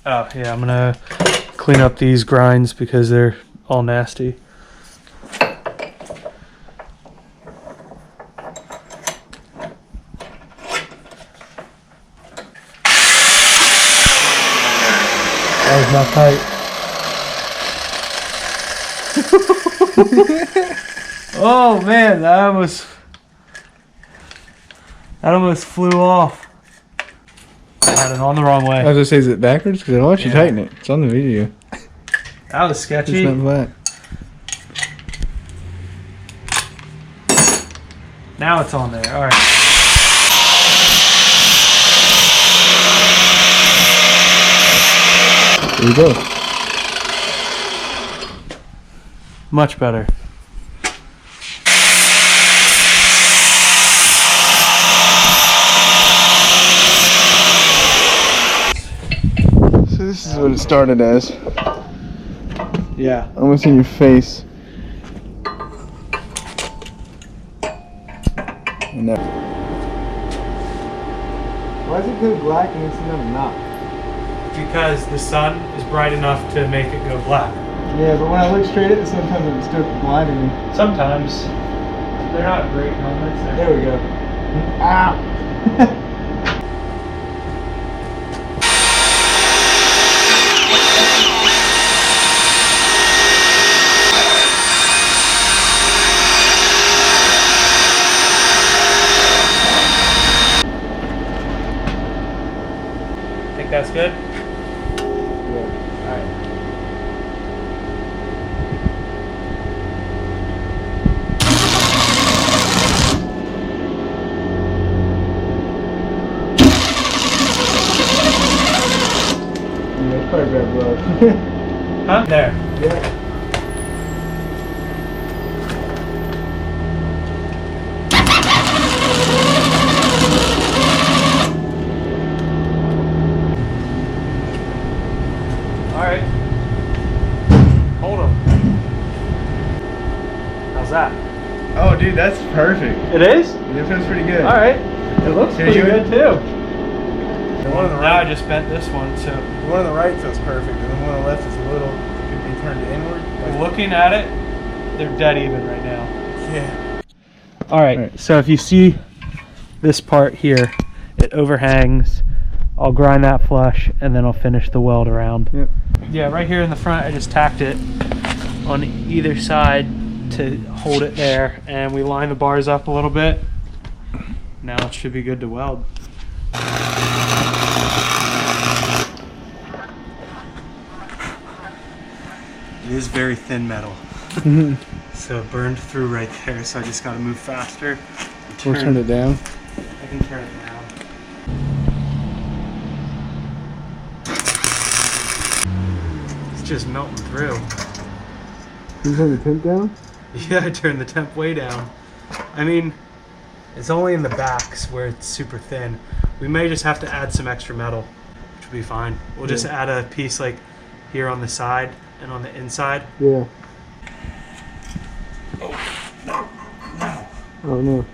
Oh yeah, I'm gonna clean up these grinds because they're all nasty. That was not tight. Oh man, that almost flew off. I had it on the wrong way. I was gonna say, is it backwards? Because I don't want you tighten it. It's on the video. That was sketchy. It's not flat. Now it's on there. All right. There you go. Much better. So this is what it started as. Yeah. Almost in your face. And that. Why does it go black and it's not? Because the sun is bright enough to make it go black. Yeah, but when I look straight at it, sometimes it's still blinding me. Sometimes. They're not great moments. There we go. Ow! Think that's good? Yeah. Alright. Yeah, it's probably bad blood. Huh? There. Yeah. Alright. Hold them. How's that? Oh, dude, that's perfect. It is? It feels pretty good. Alright. It looks pretty good too. The one on the Now I right, just bent this one, so the one on the right feels perfect, and the one on the left is a little could be turned inward. looking at it, they're dead even right now. Yeah. Alright, so if you see this part here, it overhangs. I'll grind that flush and then I'll finish the weld around. Yep. Yeah, right here in the front I just tacked it on either side to hold it there, and we line the bars up a little bit. Now it should be good to weld. It is very thin metal. So it burned through right there, so I just gotta move faster. We'll turn it down. I can turn it down. It's just melting through. Can you turn the temp down? Yeah, I turned the temp way down. I mean, it's only in the backs where it's super thin. We may just have to add some extra metal, which will be fine. We'll just add a piece like here on the side and on the inside. Yeah. Oh, no, no. Oh, no.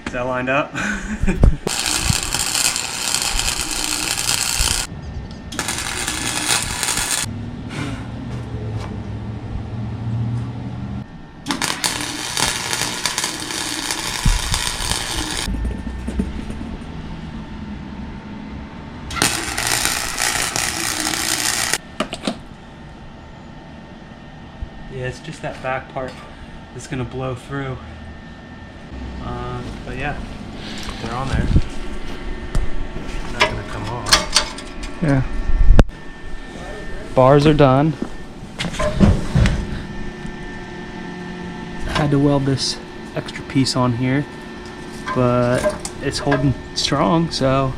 Is that lined up? Yeah, it's just that back part that's gonna blow through. But yeah, they're on there. Not gonna come off. Yeah. Bars are done. Had to weld this extra piece on here, but it's holding strong, so